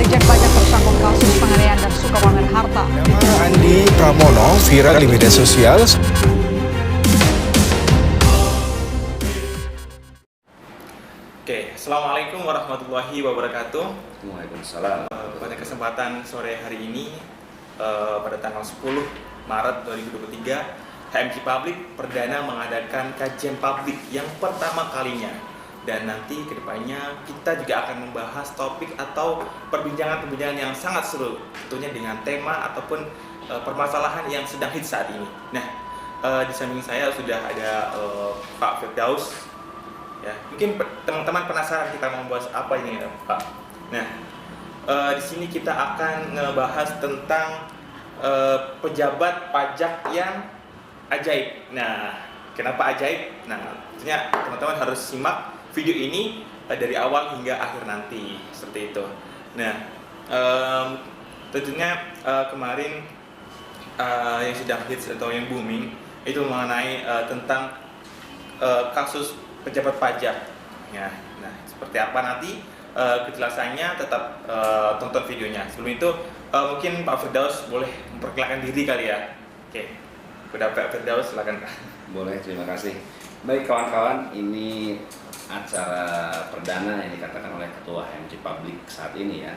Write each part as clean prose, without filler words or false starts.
Dijen Pajak tersangkut kasus penganiayaan dan suka pamer harta. Nama Andi Pramono viral di media sosial. Assalamualaikum warahmatullahi wabarakatuh. Waalaikumsalam. Pada kesempatan sore hari ini, pada tanggal 10 Maret 2023, HMJ Publik perdana mengadakan kajian publik yang pertama kalinya. Dan nanti kedepannya kita juga akan membahas topik atau perbincangan-perbincangan yang sangat seru, tentunya dengan tema ataupun permasalahan yang sedang hits saat ini. Nah, di samping saya sudah ada Pak Firdaus. Ya, mungkin teman-teman penasaran kita mau bahas apa ini, Pak. Nah, di sini kita akan ngebahas tentang pejabat pajak yang ajaib. Nah, kenapa ajaib? Nah, tentunya teman-teman harus simak video ini dari awal hingga akhir nanti, seperti itu. Nah, tentunya kemarin yang sedang hits atau yang booming itu mengenai tentang kasus pejabat pajak. Ya, nah seperti apa nanti kejelasannya tetap tonton videonya. Sebelum itu mungkin Pak Firdaus boleh memperkenalkan diri kali ya. Oke, udah Pak Firdaus silakan. Boleh, terima kasih. Baik kawan-kawan, ini acara perdana yang dikatakan oleh Ketua HMJ Publik saat ini ya.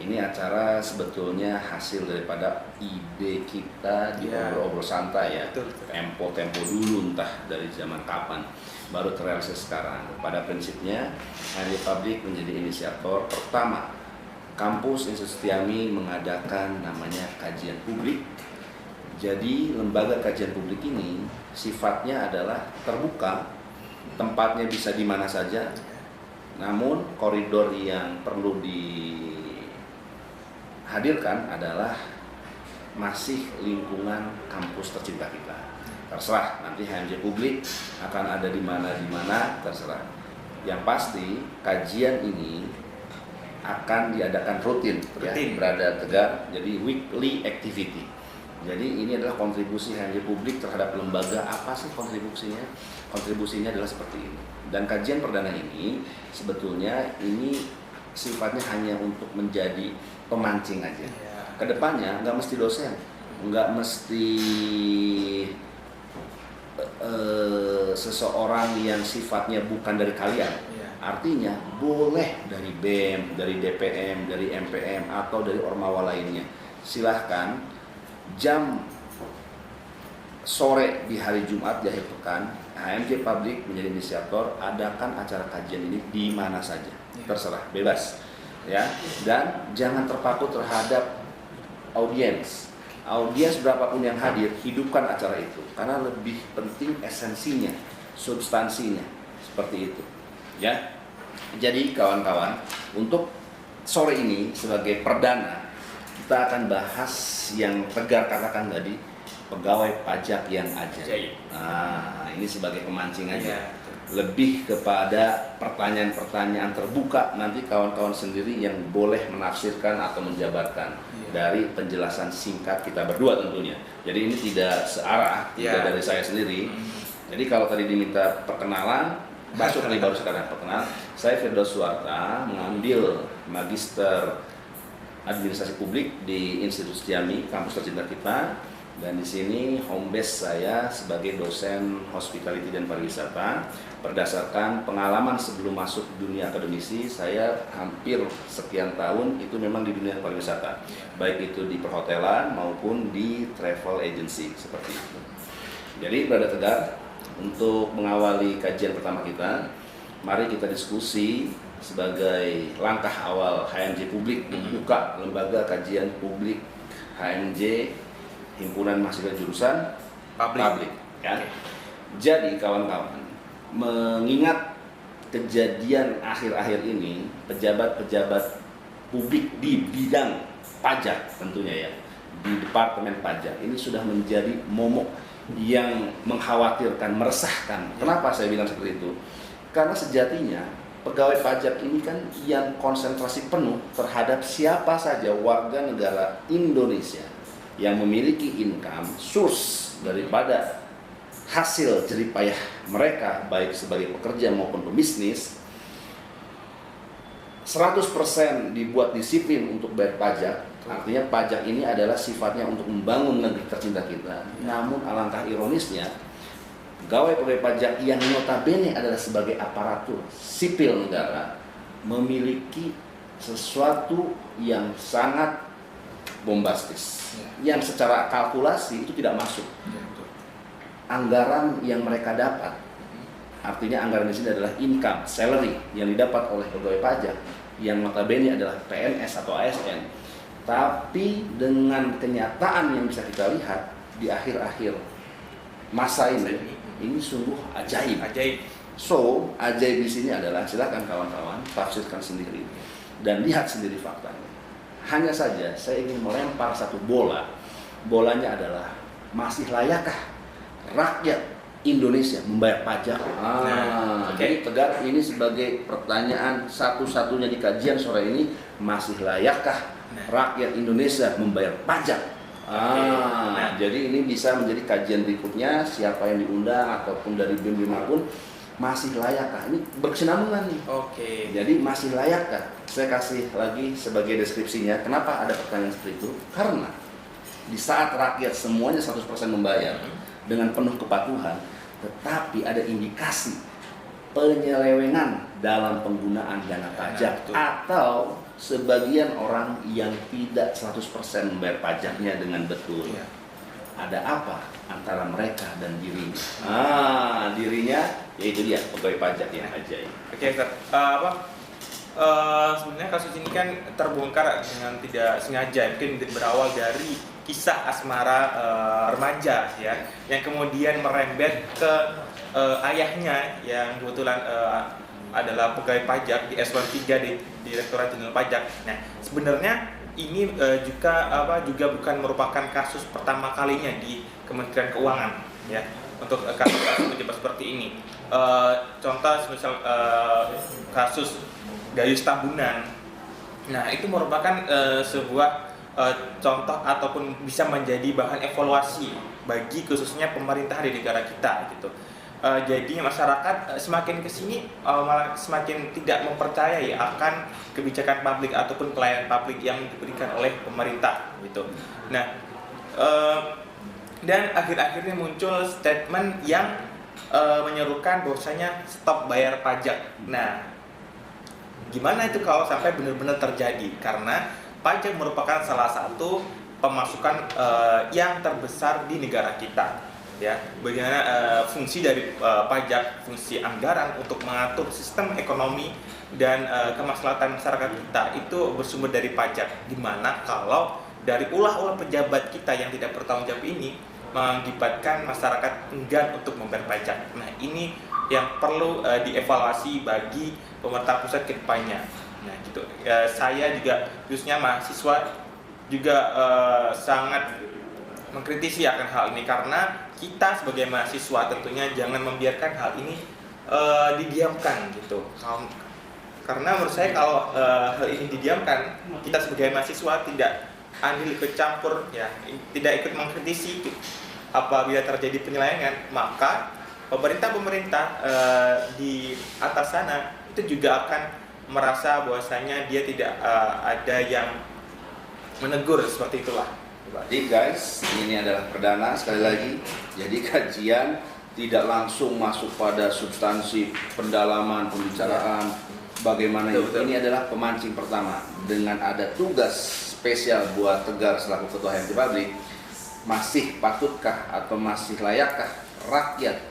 Ini acara sebetulnya hasil daripada ide kita di obrol-obrol santai ya. Tempo-tempo dulu entah dari zaman kapan, baru terrealisasi sekarang. Pada prinsipnya HMJ Publik menjadi inisiator pertama kampus Institut Setiami mengadakan namanya kajian publik. Jadi lembaga kajian publik ini sifatnya adalah terbuka, tempatnya bisa di mana saja, namun koridor yang perlu dihadirkan adalah masih lingkungan kampus tercinta kita. Terserah nanti HMJ Publik akan ada di mana terserah. Yang pasti kajian ini akan diadakan rutin. Ya, berada Tegar, jadi weekly activity. Jadi ini adalah kontribusi HMJ Publik terhadap lembaga. Apa sih kontribusinya? Kontribusinya adalah seperti ini. Dan kajian perdana ini sebetulnya ini sifatnya hanya untuk menjadi pemancing aja. Kedepannya nggak mesti dosen, nggak mesti seseorang yang sifatnya bukan dari kalian. Artinya boleh dari BEM, dari DPM, dari MPM atau dari ormawa lainnya. Silahkan jam sore di hari Jumat di akhir pekan, HMJ Publik menjadi inisiator, adakan acara kajian ini di mana saja, terserah, bebas, ya. Dan jangan terpaku terhadap audiens berapapun yang hadir, hidupkan acara itu, karena lebih penting esensinya, substansinya, seperti itu, ya. Jadi kawan-kawan, untuk sore ini sebagai perdana kita akan bahas yang Tegar katakan tadi, pegawai pajak yang ajaib. Nah, ini sebagai pemancing aja. Lebih kepada pertanyaan-pertanyaan terbuka, nanti kawan-kawan sendiri yang boleh menafsirkan atau menjabarkan dari penjelasan singkat kita berdua tentunya. Jadi ini tidak searah, tidak dari saya sendiri. Jadi kalau tadi diminta perkenalan, baru sekarang perkenalan. Saya Firdaus Suwarta, mengambil magister Administrasi Publik di Institut Setiami, kampus tercinta kita, dan di sini home base saya sebagai dosen hospitality dan pariwisata. Berdasarkan pengalaman sebelum masuk dunia akademisi, saya hampir sekian tahun itu memang di dunia pariwisata, baik itu di perhotelan maupun di travel agency seperti itu. Jadi berada Tegar, untuk mengawali kajian pertama kita, mari kita diskusi sebagai langkah awal HMJ Publik membuka lembaga kajian publik HMJ, Himpunan Mahasiswa Jurusan Publik. Ya. Jadi kawan-kawan, mengingat kejadian akhir-akhir ini, pejabat-pejabat publik di bidang pajak tentunya ya, di Departemen Pajak ini sudah menjadi momok yang mengkhawatirkan, meresahkan. Kenapa saya bilang seperti itu? Karena sejatinya pegawai pajak ini kan yang konsentrasi penuh terhadap siapa saja warga negara Indonesia yang memiliki income source daripada hasil jeripayah mereka, baik sebagai pekerja maupun pebisnis, 100% dibuat disiplin untuk bayar pajak. Artinya pajak ini adalah sifatnya untuk membangun negeri tercinta kita. Namun alangkah ironisnya, pegawai pajak yang notabene adalah sebagai aparatur sipil negara memiliki sesuatu yang sangat bombastis, yang secara kalkulasi itu tidak masuk. Anggaran yang mereka dapat, artinya anggaran di sini adalah income, salary yang didapat oleh pegawai pajak yang notabene adalah PNS atau ASN. Tapi dengan kenyataan yang bisa kita lihat di akhir-akhir masa ini sungguh ajaib. So, ajaib di sini adalah, silakan kawan-kawan tafsirkan sendiri dan lihat sendiri faktanya. Hanya saja saya ingin melempar satu bola. Bolanya adalah, masih layakkah rakyat Indonesia membayar pajak? Jadi Tegar, ini sebagai pertanyaan satu-satunya di kajian sore ini, masih layakkah rakyat Indonesia membayar pajak? Jadi ini bisa menjadi kajian berikutnya, siapa yang diundang ataupun dari BIM pun, masih layakkah? Ini berkesinambungan nih. Jadi masih layakkah? Saya kasih lagi sebagai deskripsinya. Kenapa ada pertanyaan seperti itu? Karena di saat rakyat semuanya 100% membayar dengan penuh kepatuhan, tetapi ada indikasi penyelewengan dalam penggunaan dana pajak, atau sebagian orang yang tidak 100% membayar pajaknya dengan betul. Ada apa antara mereka dan dirinya? Dirinya yaitu dia pegawai pajak yang ajaib. Sebenarnya kasus ini kan terbongkar dengan tidak sengaja, mungkin berawal dari kisah asmara remaja ya, yang kemudian merembet ke ayahnya yang kebetulan adalah pegawai pajak di eselon 3 di Direktorat Jenderal Pajak. Nah, sebenarnya ini juga bukan merupakan kasus pertama kalinya di Kementerian Keuangan ya, untuk kasus pejabat seperti ini. Contoh misal kasus Gayus Tambunan. Nah, itu merupakan sebuah contoh ataupun bisa menjadi bahan evaluasi bagi khususnya pemerintah di negara kita gitu. Jadi masyarakat semakin kesini malah semakin tidak mempercayai akan kebijakan publik ataupun pelayanan publik yang diberikan oleh pemerintah gitu. Nah, dan akhir-akhirnya muncul statement yang menyerukan bahwasanya stop bayar pajak. Nah, gimana itu kalau sampai benar-benar terjadi? Karena pajak merupakan salah satu pemasukan yang terbesar di negara kita. Ya, bagaimana fungsi dari pajak, fungsi anggaran untuk mengatur sistem ekonomi dan kemaslahatan masyarakat kita itu bersumber dari pajak. Dimana kalau dari ulah-ulah pejabat kita yang tidak bertanggung jawab ini mengakibatkan masyarakat enggan untuk membayar pajak. Nah, ini yang perlu dievaluasi bagi pemerintah pusat ke depannya. Nah, gitu. Saya juga khususnya mahasiswa juga sangat mengkritisi akan hal ini, karena kita sebagai mahasiswa tentunya jangan membiarkan hal ini didiamkan gitu. Karena menurut saya kalau hal ini didiamkan, kita sebagai mahasiswa tidak andil ikut campur ya, tidak ikut mengkritisi apabila terjadi penyelewengan, maka pemerintah di atas sana itu juga akan merasa bahwasanya dia tidak ada yang menegur seperti itulah. Jadi guys, ini adalah perdana sekali lagi. Jadi kajian tidak langsung masuk pada substansi pendalaman pembicaraan bagaimana itu. Ini adalah pemancing pertama. Dengan ada tugas spesial buat Tegar selaku Ketua HMJ Publik, masih patutkah atau masih layakkah rakyat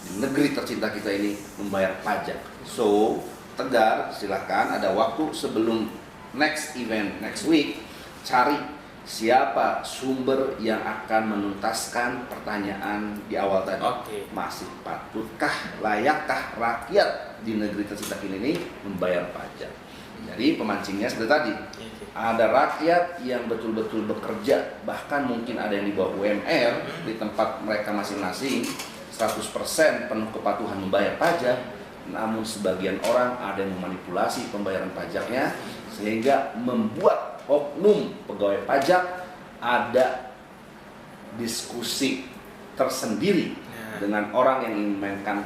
di negeri tercinta kita ini membayar pajak? So, Tegar silahkan ada waktu sebelum next event next week, cari siapa sumber yang akan menuntaskan pertanyaan di awal tadi. Masih patutkah, layakkah rakyat di negeri tercinta ini membayar pajak? Jadi pemancingnya seperti tadi, ada rakyat yang betul-betul bekerja, bahkan mungkin ada yang di bawah UMR di tempat mereka masing-masing 100% penuh kepatuhan membayar pajak, namun sebagian orang ada yang memanipulasi pembayaran pajaknya sehingga membuat oknum pegawai pajak ada diskusi tersendiri dengan orang yang ingin memainkan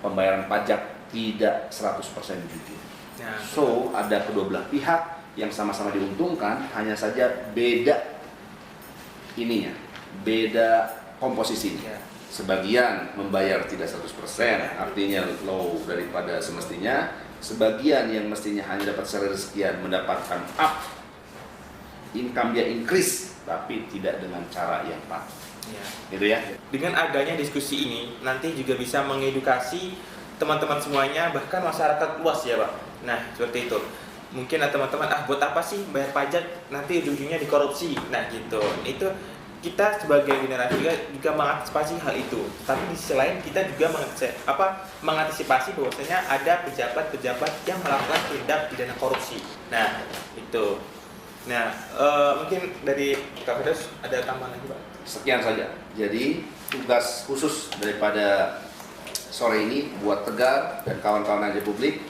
pembayaran pajak tidak 100% jujur. Nah, So, ada kedua belah pihak yang sama-sama diuntungkan, hanya saja beda ininya, beda komposisinya. ya. Sebagian membayar tidak 100%, artinya low daripada semestinya. Sebagian yang mestinya hanya dapat salary sekian mendapatkan up, income dia increase, tapi tidak dengan cara yang pas. Ya. Gitu ya. Dengan adanya diskusi ini nanti juga bisa mengedukasi teman-teman semuanya, bahkan masyarakat luas ya Pak. Nah seperti itu. Mungkin teman-teman buat apa sih bayar pajak, nanti ujung-ujungnya dikorupsi. Nah gitu. Itu kita sebagai generasi juga mengantisipasi hal itu. Tapi di sisi lain kita juga mengantisipasi bahwasanya ada pejabat-pejabat yang melakukan tindak pidana korupsi. Nah itu. Nah mungkin dari Kak Firdaus ada tambahan lagi Pak? Sekian saja. Jadi tugas khusus daripada sore ini buat Tegar dan kawan-kawan Republik,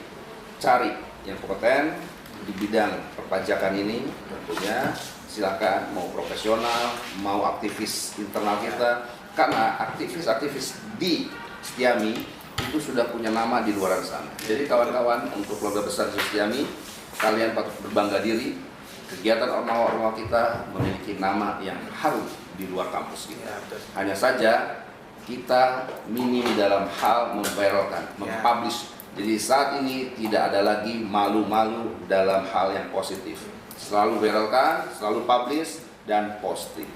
cari yang kompeten di bidang perpajakan ini. Tentunya silakan, mau profesional, mau aktivis internal kita, karena aktivis-aktivis di Setiami itu sudah punya nama di luar sana. Jadi kawan-kawan, untuk keluarga besar Setiami, kalian patut berbangga diri. Kegiatan ormawa-ormawa kita memiliki nama yang harum di luar kampus kita. Hanya saja kita minim dalam hal memviralkan, mempublish. Jadi saat ini tidak ada lagi malu-malu dalam hal yang positif. Selalu viralkan, selalu publish dan posting.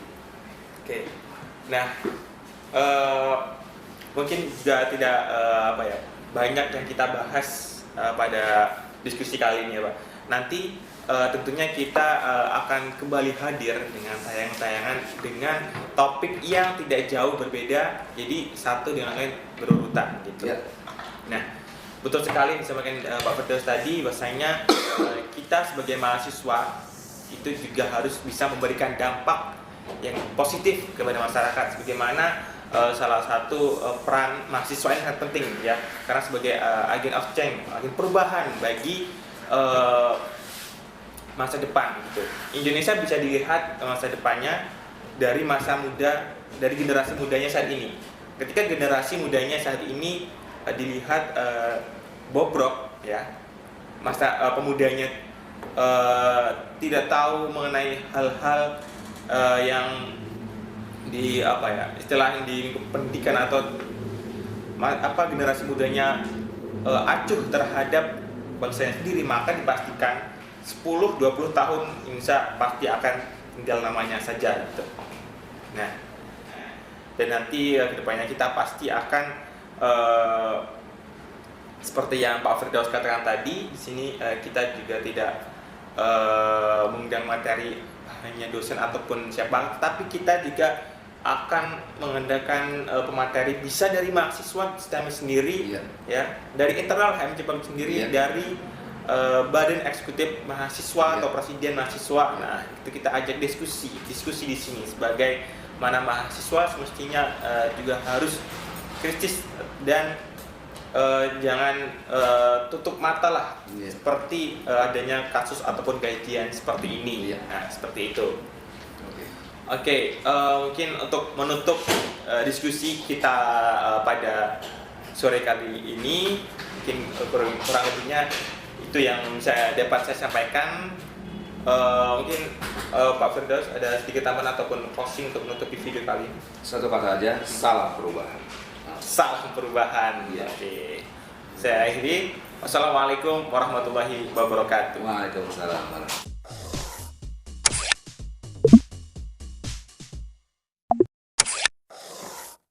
Oke. Nah, mungkin juga tidak banyak yang kita bahas pada diskusi kali ini ya Pak. Nanti tentunya kita akan kembali hadir dengan tayangan-tayangan dengan topik yang tidak jauh berbeda, jadi satu dengan lain berurutan gitu. Ya. Nah, betul sekali disampaikan Pak Firdaus tadi, bahwasanya kita sebagai mahasiswa itu juga harus bisa memberikan dampak yang positif kepada masyarakat, sebagaimana salah satu peran mahasiswa yang sangat penting ya, karena sebagai agen of change, agen perubahan bagi masa depan gitu. Indonesia bisa dilihat masa depannya dari masa muda, dari generasi mudanya saat ini. Ketika generasi mudanya saat ini dilihat bobrok ya, masa pemudanya tidak tahu mengenai hal-hal yang di istilahnya di pendidikan, atau generasi mudanya acuh terhadap bangsanya sendiri, maka dipastikan 10-20 tahun insya pasti akan tinggal namanya saja gitu. Nah, dan nanti kedepannya kita pasti akan seperti yang Pak Firdaus katakan tadi, di sini kita juga tidak mengundang materi hanya dosen ataupun siapa, tapi kita juga akan mengadakan pemateri bisa dari mahasiswa Setiami sendiri, ya, dari internal HMJ Publik sendiri, dari badan eksekutif mahasiswa atau presiden mahasiswa. Nah, itu kita ajak diskusi di sini sebagai mana mahasiswa semestinya juga harus kritis dan jangan tutup mata lah seperti adanya kasus ataupun kajian seperti ini. Nah, seperti itu. Oke, mungkin untuk menutup diskusi kita pada sore kali ini, mungkin kurang lebihnya itu yang dapat saya sampaikan. Mungkin Pak Firdaus ada sedikit tambahan ataupun closing untuk menutupi video kali ini. Satu kata aja, salam perubahan. Salam perubahan. Oke. Saya akhiri. Wassalamualaikum warahmatullahi wabarakatuh. Waalaikumsalam.